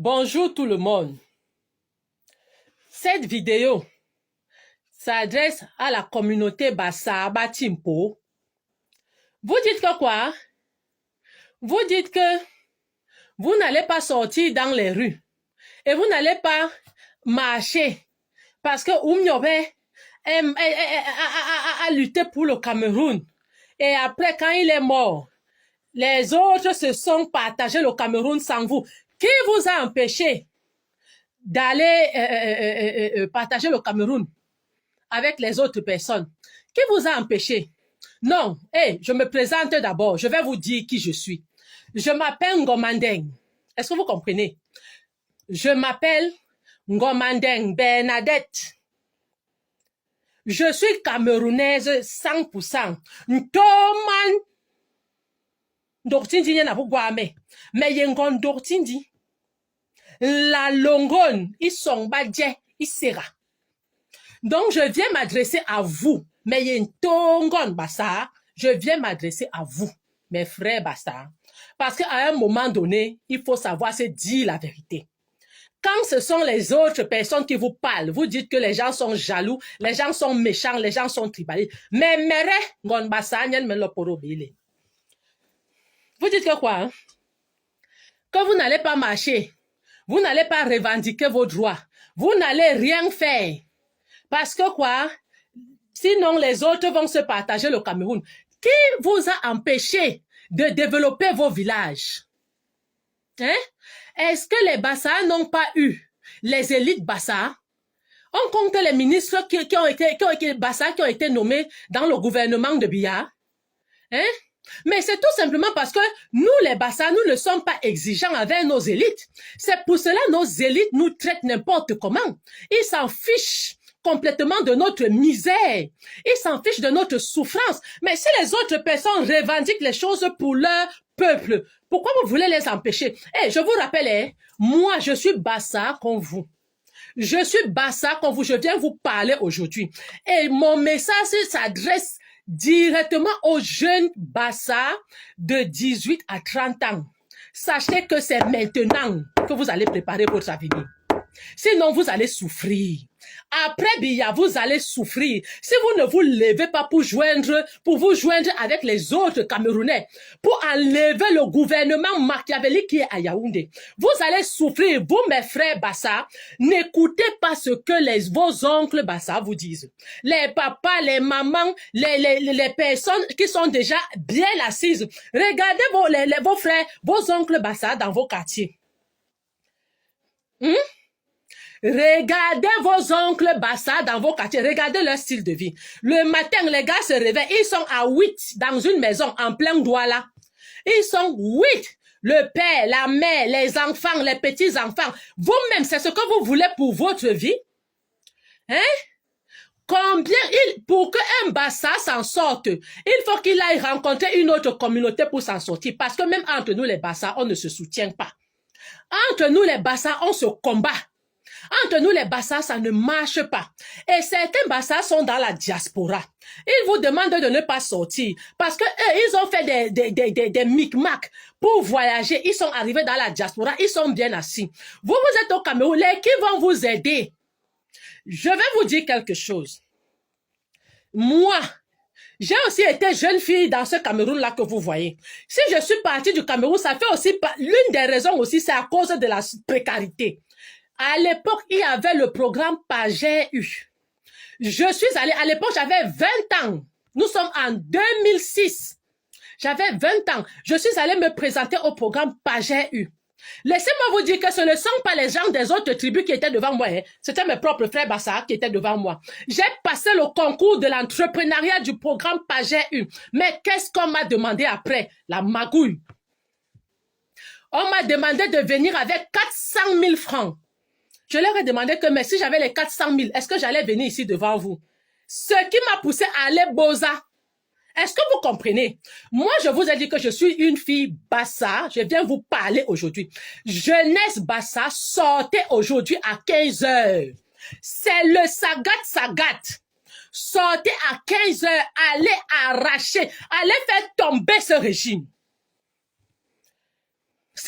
Bonjour tout le monde. Cette vidéo s'adresse à la communauté Bassa Batimpo. Vous dites que quoi? Vous dites que vous n'allez pas sortir dans les rues et vous n'allez pas marcher parce que Oumniobe a lutté pour le Cameroun. Et après, quand il est mort, les autres se sont partagés le Cameroun sans vous. Qui vous a empêché d'aller partager le Cameroun avec les autres personnes? Qui vous a empêché? Non, je me présente d'abord. Je vais vous dire qui je suis. Je m'appelle Ngomandeng. Est-ce que vous comprenez? Je m'appelle Ngomandeng Bernadette. Je suis camerounaise 100%. Ntoman Dortindi n'a pas mais yengon Dortindi. La Longone, ils sont badje, ils sera. Donc, je viens m'adresser à vous. Mais yentongon bassa, je viens m'adresser à vous, mes frères bassa. Parce qu'à un moment donné, il faut savoir se dire la vérité. Quand ce sont les autres personnes qui vous parlent, vous dites que les gens sont jaloux, les gens sont méchants, les gens sont tribalistes. Mais mere, ngon bassa, nyen me lo poro bile. Vous dites que quoi? Hein? Que vous n'allez pas marcher. Vous n'allez pas revendiquer vos droits. Vous n'allez rien faire. Parce que quoi? Sinon, les autres vont se partager le Cameroun. Qui vous a empêché de développer vos villages? Hein? Est-ce que les Bassa n'ont pas eu les élites Bassa? On compte les ministres qui ont été nommés dans le gouvernement de Biya. Hein? Mais c'est tout simplement parce que nous, les Bassa, nous ne sommes pas exigeants avec nos élites. C'est pour cela que nos élites nous traitent n'importe comment. Ils s'en fichent complètement de notre misère. Ils s'en fichent de notre souffrance. Mais si les autres personnes revendiquent les choses pour leur peuple, pourquoi vous voulez les empêcher? Je vous rappelle, moi, je suis Bassa comme vous. Je suis Bassa comme vous. Je viens vous parler aujourd'hui. Et mon message s'adresse directement aux jeunes Bassa de 18 à 30 ans. Sachez que c'est maintenant que vous allez préparer votre avenir. Sinon, vous allez souffrir. Après Biya, vous allez souffrir. Si vous ne vous levez pas pour vous joindre avec les autres Camerounais, pour enlever le gouvernement machiavélique qui est à Yaoundé, vous allez souffrir. Vous, mes frères Bassa, n'écoutez pas ce que vos oncles Bassa vous disent. Les papas, les mamans, les personnes qui sont déjà bien assises. Regardez vos frères, vos oncles Bassa dans vos quartiers. Regardez vos oncles Bassa dans vos quartiers. Regardez leur style de vie. Le matin, les gars se réveillent. Ils sont à 8 dans une maison en plein Douala. Ils sont 8. Le père, la mère, les enfants, les petits-enfants. Vous-même, c'est ce que vous voulez pour votre vie? Hein? Pour qu'un Bassa s'en sorte, il faut qu'il aille rencontrer une autre communauté pour s'en sortir. Parce que même entre nous, les Bassa, on ne se soutient pas. Entre nous, les Bassa, on se combat. Entre nous, les Bassa, ça ne marche pas. Et certains Bassa sont dans la diaspora. Ils vous demandent de ne pas sortir. Parce que eux, ils ont fait des micmacs pour voyager. Ils sont arrivés dans la diaspora. Ils sont bien assis. Vous êtes au Cameroun. Qui vont vous aider? Je vais vous dire quelque chose. Moi, j'ai aussi été jeune fille dans ce Cameroun-là que vous voyez. Si je suis partie du Cameroun, ça fait aussi l'une des raisons aussi, c'est à cause de la précarité. À l'époque, il y avait le programme PAGEU. Je suis allée, à l'époque, j'avais 20 ans. Nous sommes en 2006. J'avais 20 ans. Je suis allée me présenter au programme PAGEU. Laissez-moi vous dire que ce ne sont pas les gens des autres tribus qui étaient devant moi. C'était mes propres frères Bassa qui étaient devant moi. J'ai passé le concours de l'entrepreneuriat du programme PAGEU. Mais qu'est-ce qu'on m'a demandé après? La magouille. On m'a demandé de venir avec 400 000 francs. Je leur ai demandé que, mais si j'avais les 400 000, est-ce que j'allais venir ici devant vous? Ce qui m'a poussé à aller Boza. Est-ce que vous comprenez? Moi, je vous ai dit que je suis une fille Bassa. Je viens vous parler aujourd'hui. Jeunesse Bassa, sortez aujourd'hui à 15 heures. C'est le Sagat. Sortez à 15 heures. Allez arracher. Allez faire tomber ce régime.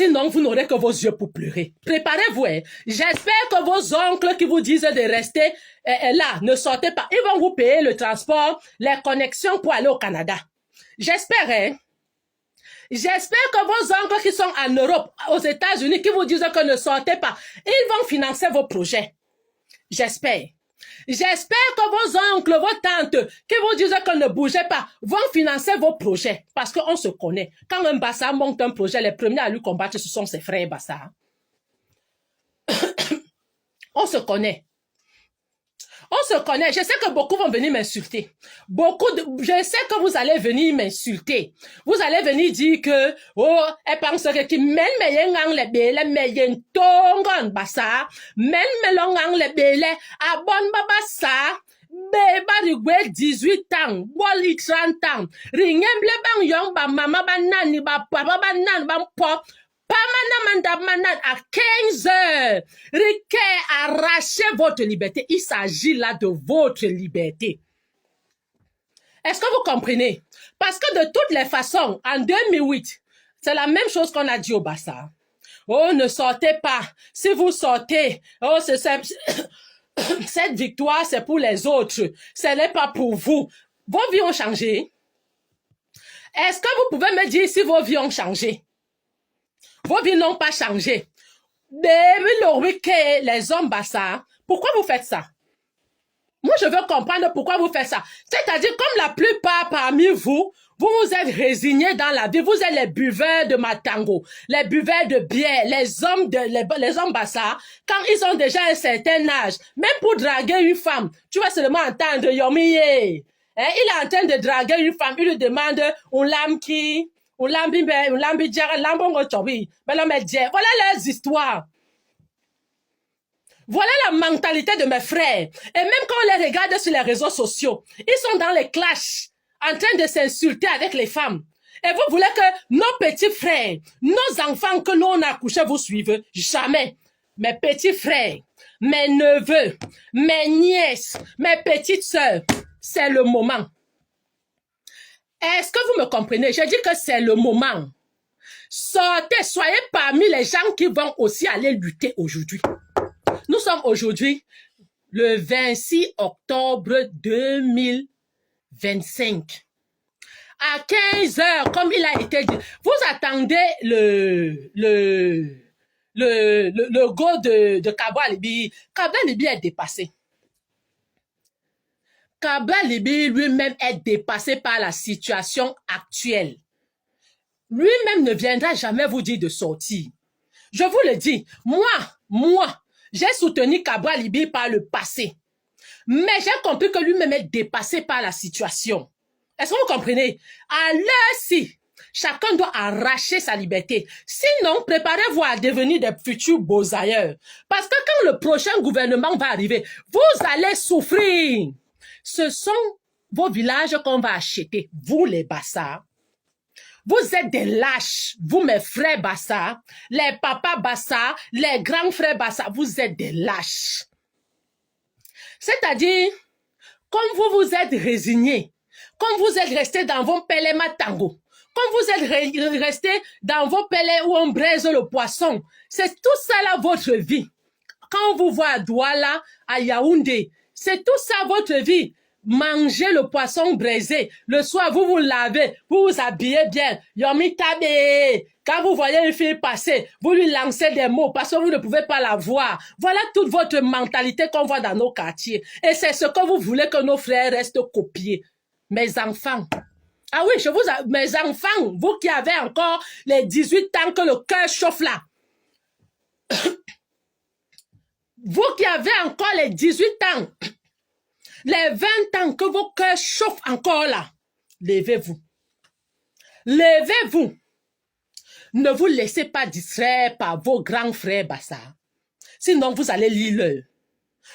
Sinon, vous n'aurez que vos yeux pour pleurer. Préparez-vous. Hein. J'espère que vos oncles qui vous disent de rester là, ne sortez pas. Ils vont vous payer le transport, les connexions pour aller au Canada. J'espère. Hein. J'espère que vos oncles qui sont en Europe, aux États-Unis, qui vous disent que ne sortez pas, ils vont financer vos projets. J'espère. J'espère que vos oncles, vos tantes, qui vous disent que ne bougez pas, vont financer vos projets. Parce qu'on se connaît. Quand un Bassa monte un projet, les premiers à lui combattre, ce sont ses frères Bassa. On se connaît. On se connaît. Je sais que beaucoup vont venir m'insulter. Je sais que vous allez venir m'insulter. Vous allez venir dire que, oh, elle pense que qui mène meyengang le bele, meyen tongon basa, mène melongang le bele, abon babasa, beba rigwe 18 ans, boli 30 ans, ringem le bang yong ba mama ba nani ba papa ba nan ba pop, à 15 heures, Riquet arrachez votre liberté. Il s'agit là de votre liberté. Est-ce que vous comprenez? Parce que de toutes les façons, en 2008, c'est la même chose qu'on a dit au Bassa. Oh, ne sortez pas. Si vous sortez, oh, cette victoire, c'est pour les autres. Ce n'est pas pour vous. Vos vies ont changé. Est-ce que vous pouvez me dire si vos vies ont changé? Vos vies n'ont pas changé. Les hommes Bassa, pourquoi vous faites ça? Moi, je veux comprendre pourquoi vous faites ça. C'est-à-dire, comme la plupart parmi vous, vous vous êtes résignés dans la vie. Vous êtes les buveurs de matango, les buveurs de bière, les hommes Bassa, quand ils ont déjà un certain âge, même pour draguer une femme, tu vas seulement entendre Yomiye. Il est en train de draguer une femme, il lui demande voilà leurs histoires. Voilà la mentalité de mes frères. Et même quand on les regarde sur les réseaux sociaux, ils sont dans les clashs, en train de s'insulter avec les femmes. Et vous voulez que nos petits frères, nos enfants que nous on a accouchés vous suivent? Jamais. Mes petits frères, mes neveux, mes nièces, mes petites sœurs, c'est le moment. Est-ce que vous me comprenez? Je dis que c'est le moment. Sortez, soyez parmi les gens qui vont aussi aller lutter aujourd'hui. Nous sommes aujourd'hui le 26 octobre 2025. À 15 heures, comme il a été dit, vous attendez le go de Kabwa Libi. Kabwa Libi est dépassé. Kabwa Libi lui-même est dépassé par la situation actuelle. Lui-même ne viendra jamais vous dire de sortir. Je vous le dis, moi, j'ai soutenu Kabwa Libi par le passé. Mais j'ai compris que lui-même est dépassé par la situation. Est-ce que vous comprenez? À l'heure-ci, chacun doit arracher sa liberté. Sinon, préparez-vous à devenir des futurs beaux ailleurs. Parce que quand le prochain gouvernement va arriver, vous allez souffrir. Ce sont vos villages qu'on va acheter. Vous, les Bassa. Vous êtes des lâches, vous mes frères Bassa, les papas Bassa, les grands frères Bassa, vous êtes des lâches. C'est-à-dire, comme vous vous êtes résignés, comme vous êtes restés dans vos pellets matango, comme vous êtes restés dans vos pellets où on braise le poisson, c'est tout ça là votre vie. Quand on vous voit à Douala, à Yaoundé, c'est tout ça votre vie. Mangez le poisson braisé. Le soir, vous vous lavez, vous vous habillez bien. Yomi tabe. Quand vous voyez une fille passer, vous lui lancez des mots parce que vous ne pouvez pas la voir. Voilà toute votre mentalité qu'on voit dans nos quartiers. Et c'est ce que vous voulez que nos frères restent copiés. Mes enfants. Ah oui, mes enfants, vous qui avez encore les 18 ans que le cœur chauffe là. Vous qui avez encore les 18 ans. Les 20 ans que vos cœurs chauffent encore là, levez-vous. Levez-vous. Ne vous laissez pas distraire par vos grands frères Bassa. Sinon, vous allez lire l'heure.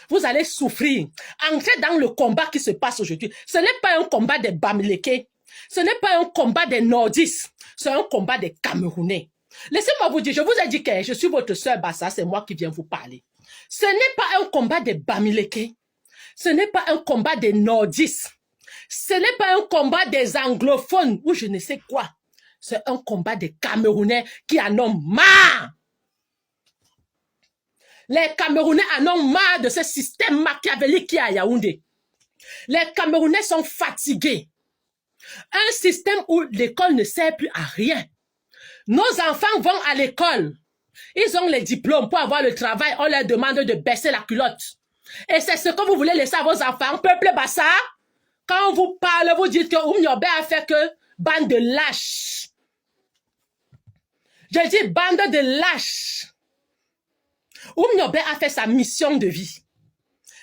Vous allez souffrir. Entrez dans le combat qui se passe aujourd'hui. Ce n'est pas un combat des Bamileke. Ce n'est pas un combat des Nordistes. C'est un combat des Camerounais. Laissez-moi vous dire, je vous ai dit que je suis votre soeur Bassa, c'est moi qui viens vous parler. Ce n'est pas un combat des Bamileke. Ce n'est pas un combat des nordistes. Ce n'est pas un combat des anglophones ou je ne sais quoi. C'est un combat des Camerounais qui en ont marre. Les Camerounais en ont marre de ce système machiavélique qui est à Yaoundé. Les Camerounais sont fatigués. Un système où l'école ne sert plus à rien. Nos enfants vont à l'école. Ils ont les diplômes pour avoir le travail. On leur demande de baisser la culotte. Et c'est ce que vous voulez laisser à vos enfants, peuple Bassa. Quand on vous parle, vous dites que Oumniobé a fait que bande de lâches. Je dis bande de lâches. Oumniobé a fait sa mission de vie.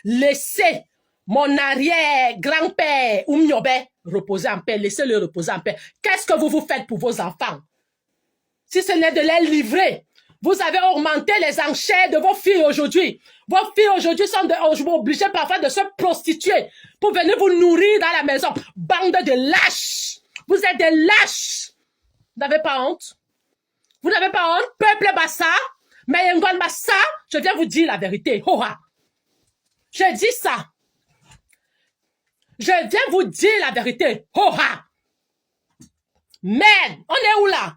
Laissez mon arrière-grand-père Oumniobé reposer en paix. Laissez-le reposer en paix. Qu'est-ce que vous faites pour vos enfants? Si ce n'est de les livrer. Vous avez augmenté les enchères de vos filles aujourd'hui. Vos filles aujourd'hui sont obligées parfois de se prostituer pour venir vous nourrir dans la maison. Bande de lâches. Vous êtes des lâches. Vous n'avez pas honte? Vous n'avez pas honte? Peuple Bassa, Mayengon Bassa, je viens vous dire la vérité. Hoha. Je dis ça. Je viens vous dire la vérité. Hoha. Merde, on est où là?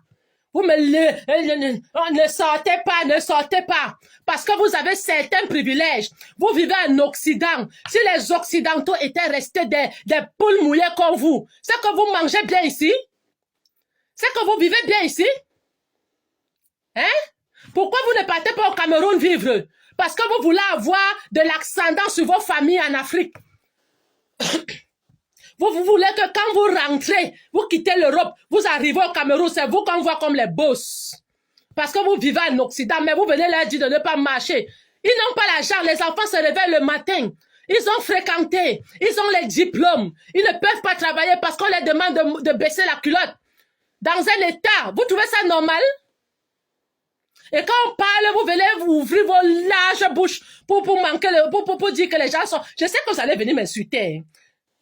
Vous ne sortez pas, ne sortez pas. Parce que vous avez certains privilèges. Vous vivez en Occident. Si les Occidentaux étaient restés des poules mouillées comme vous, c'est que vous mangez bien ici? C'est que vous vivez bien ici? Hein? Pourquoi vous ne partez pas au Cameroun vivre? Parce que vous voulez avoir de l'ascendant sur vos familles en Afrique. Vous voulez que quand vous rentrez, vous quittez l'Europe, vous arrivez au Cameroun, c'est vous qu'on voit comme les boss. Parce que vous vivez en Occident, mais vous venez leur dire de ne pas marcher. Ils n'ont pas l'argent, les enfants se réveillent le matin. Ils ont fréquenté, ils ont les diplômes. Ils ne peuvent pas travailler parce qu'on leur demande de baisser la culotte. Dans un état, vous trouvez ça normal? Et quand on parle, vous venez vous ouvrir vos larges bouches pour dire que les gens sont... Je sais que vous allez venir m'insulter.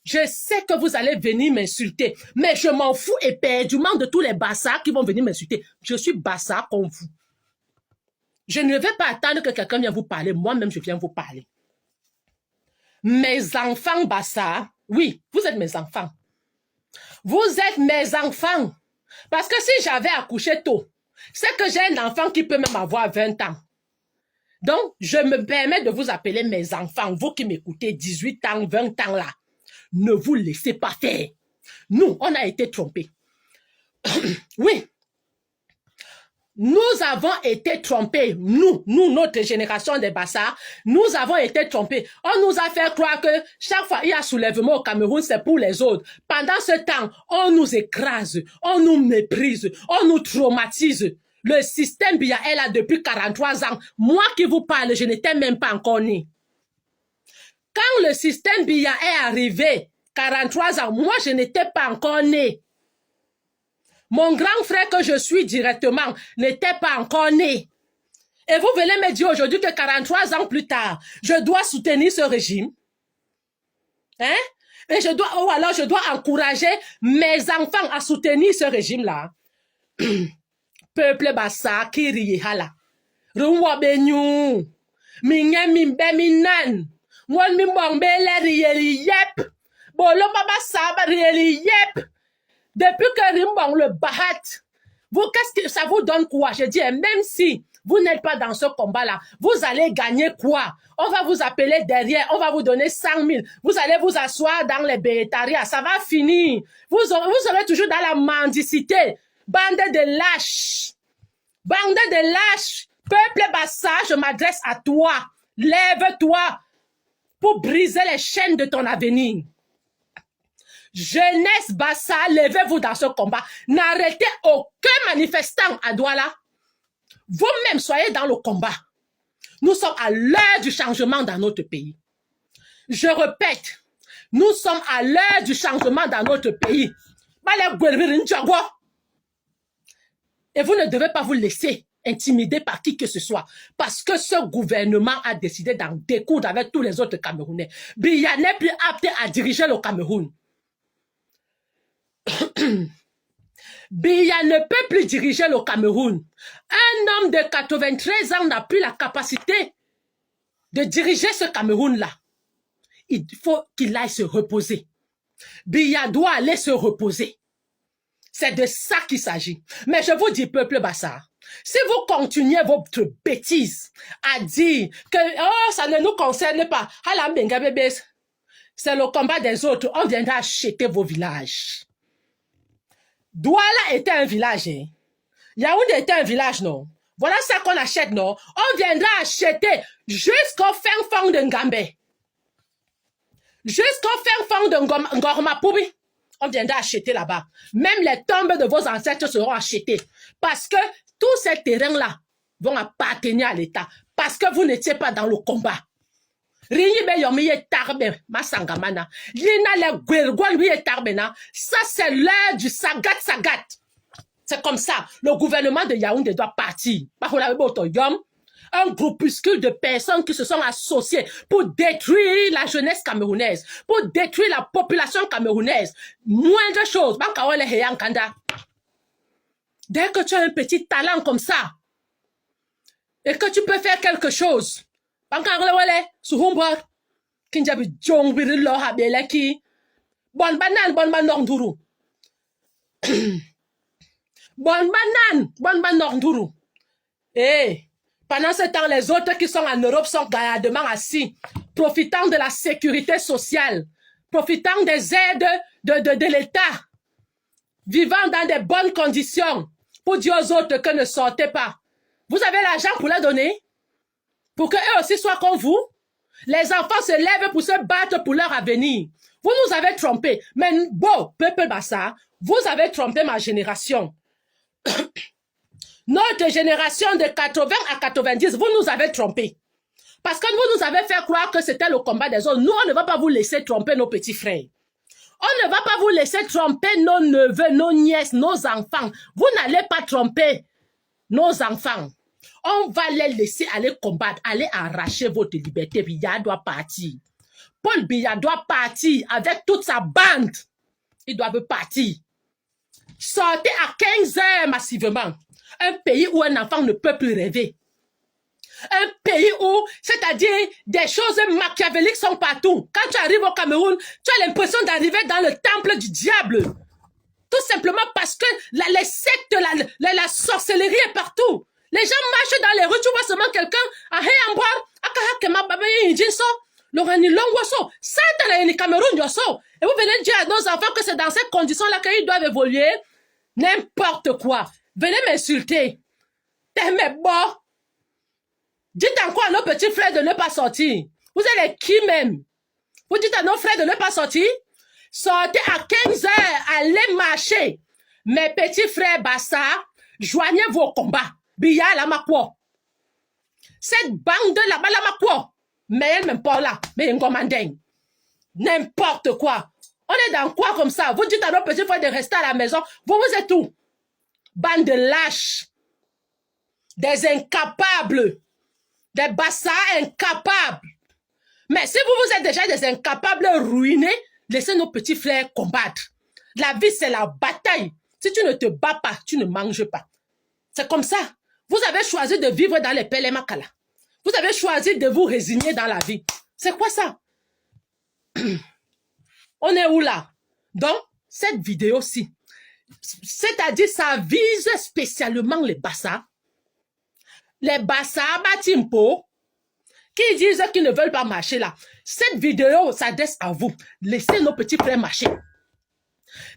Je sais que vous allez venir m'insulter. Mais je m'en fous éperdument de tous les bassards qui vont venir m'insulter. Je suis bassard comme vous. Je ne vais pas attendre que quelqu'un vienne vous parler. Moi-même, je viens vous parler. Mes enfants bassards, oui, vous êtes mes enfants. Vous êtes mes enfants. Parce que si j'avais accouché tôt, c'est que j'ai un enfant qui peut même avoir 20 ans. Donc, je me permets de vous appeler mes enfants. Vous qui m'écoutez, 18 ans, 20 ans là. Ne vous laissez pas faire. Nous, on a été trompés. Oui. Nous avons été trompés. Nous, notre génération des Bassards, nous avons été trompés. On nous a fait croire que chaque fois il y a soulèvement au Cameroun, c'est pour les autres. Pendant ce temps, on nous écrase, on nous méprise, on nous traumatise. Le système Biya est là depuis 43 ans. Moi qui vous parle, je n'étais même pas encore né. Quand le système Biya est arrivé, 43 ans, moi je n'étais pas encore né. Mon grand frère que je suis directement n'était pas encore né. Et vous venez me dire aujourd'hui que 43 ans plus tard, je dois soutenir ce régime. Hein? Et je dois encourager mes enfants à soutenir ce régime-là. Peuple Bassa, Kiri Hala. Rumwa Benyu. Minye mimbe minan. Mwen mi mwangbe le riyeli yep. Bolo baba saba riyeli yep. Depuis que Rimbang le Bahat, vous, qu'est-ce que ça vous donne quoi? Je dis, même si vous n'êtes pas dans ce combat-là, vous allez gagner quoi? On va vous appeler derrière, on va vous donner 100 000. Vous allez vous asseoir dans les bétarias, ça va finir. Vous serez toujours dans la mendicité. Bande de lâches. Bande de lâches. Peuple Bassa, je m'adresse à toi. Lève-toi pour briser les chaînes de ton avenir. Jeunesse Bassa, levez-vous dans ce combat. N'arrêtez aucun manifestant à Douala. Vous-même, soyez dans le combat. Nous sommes à l'heure du changement dans notre pays. Je répète, nous sommes à l'heure du changement dans notre pays. Et vous ne devez pas vous laisser intimider par qui que ce soit. Parce que ce gouvernement a décidé d'en découdre avec tous les autres Camerounais. Biya n'est plus apte à diriger le Cameroun. Biya ne peut plus diriger le Cameroun. Un homme de 93 ans n'a plus la capacité de diriger ce Cameroun-là. Il faut qu'il aille se reposer. Biya doit aller se reposer. C'est de ça qu'il s'agit. Mais je vous dis, peuple Bassa, si vous continuez votre bêtise à dire que oh, ça ne nous concerne pas, c'est le combat des autres, on viendra acheter vos villages. Douala était un village. Hein? Yaoundé était un village, non? Voilà ça qu'on achète, non? On viendra acheter jusqu'au fin fond de Ngambé. Jusqu'au fin fond de Ngormapoubi. On viendra acheter là-bas. Même les tombes de vos ancêtres seront achetées. Parce que tous ces terrains-là vont appartenir à l'État. Parce que vous n'étiez pas dans le combat. Ça, c'est l'heure du sagat. C'est comme ça. Le gouvernement de Yaoundé doit partir. Un groupuscule de personnes qui se sont associées pour détruire la jeunesse camerounaise, pour détruire la population camerounaise. Moindre chose. Dès que tu as un petit talent comme ça, et que tu peux faire quelque chose, bonne banane. Eh, pendant ce temps, les autres qui sont en Europe sont gaillardement assis, profitant de la sécurité sociale, profitant des aides de l'État, vivant dans de bonnes conditions, pour dire aux autres que ne sortez pas. Vous avez l'argent pour leur donner? Pour qu'eux aussi soient comme vous? Les enfants se lèvent pour se battre pour leur avenir. Vous nous avez trompés. Mais bon, peuple Bassa, vous avez trompé ma génération. Notre génération de 80 à 90, vous nous avez trompés. Parce que vous nous avez fait croire que c'était le combat des autres. Nous, on ne va pas vous laisser tromper nos petits frères. On ne va pas vous laisser tromper nos neveux, nos nièces, nos enfants. Vous n'allez pas tromper nos enfants. On va les laisser aller combattre, aller arracher votre liberté. Biya doit partir. Paul Biya doit partir avec toute sa bande. Ils doivent partir. Sortez à 15 heures massivement. Un pays où un enfant ne peut plus rêver. Un pays où, c'est-à-dire, des choses machiavéliques sont partout. Quand tu arrives au Cameroun, tu as l'impression d'arriver dans le temple du diable. Tout simplement parce que les sectes, la sorcellerie est partout. Les gens marchent dans les rues, tu vois seulement quelqu'un à Heyamboar, à Kahakema, Babaye, Injinso, Lorani Longwaso, ça dans le Cameroun, Yoso. Et vous venez dire à nos enfants que c'est dans ces conditions-là qu'ils doivent évoluer. N'importe quoi. Venez m'insulter. T'aimes bon. Dites encore à nos petits frères de ne pas sortir. Vous êtes qui même? Vous dites à nos frères de ne pas sortir? Sortez à 15 heures, allez marcher. Mes petits frères Bassa, joignez vos combats. Biya la makwo. Cette bande de là-bas la makwo. Mais elle même pas là. Mais une commanding. N'importe quoi. On est dans quoi comme ça? Vous dites à nos petits frères de rester à la maison. Vous êtes où? Bande de lâches. Des incapables. Des Bassa incapables. Mais si vous êtes déjà des incapables ruinés, laissez nos petits frères combattre. La vie, c'est la bataille. Si tu ne te bats pas, tu ne manges pas. C'est comme ça. Vous avez choisi de vivre dans les Pelemakala. Vous avez choisi de vous résigner dans la vie. C'est quoi ça? On est où là? Donc, cette vidéo-ci, c'est-à-dire ça vise spécialement les Bassa. Les Bassa Batimpo, qui disent qu'ils ne veulent pas marcher là. Cette vidéo s'adresse à vous. Laissez nos petits frères marcher.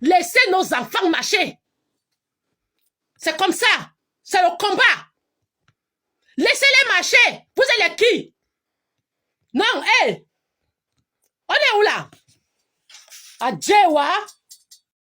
Laissez nos enfants marcher. C'est comme ça. C'est le combat. Laissez-les marcher. Vous êtes qui? Non, hé. On est où là? À Djewa.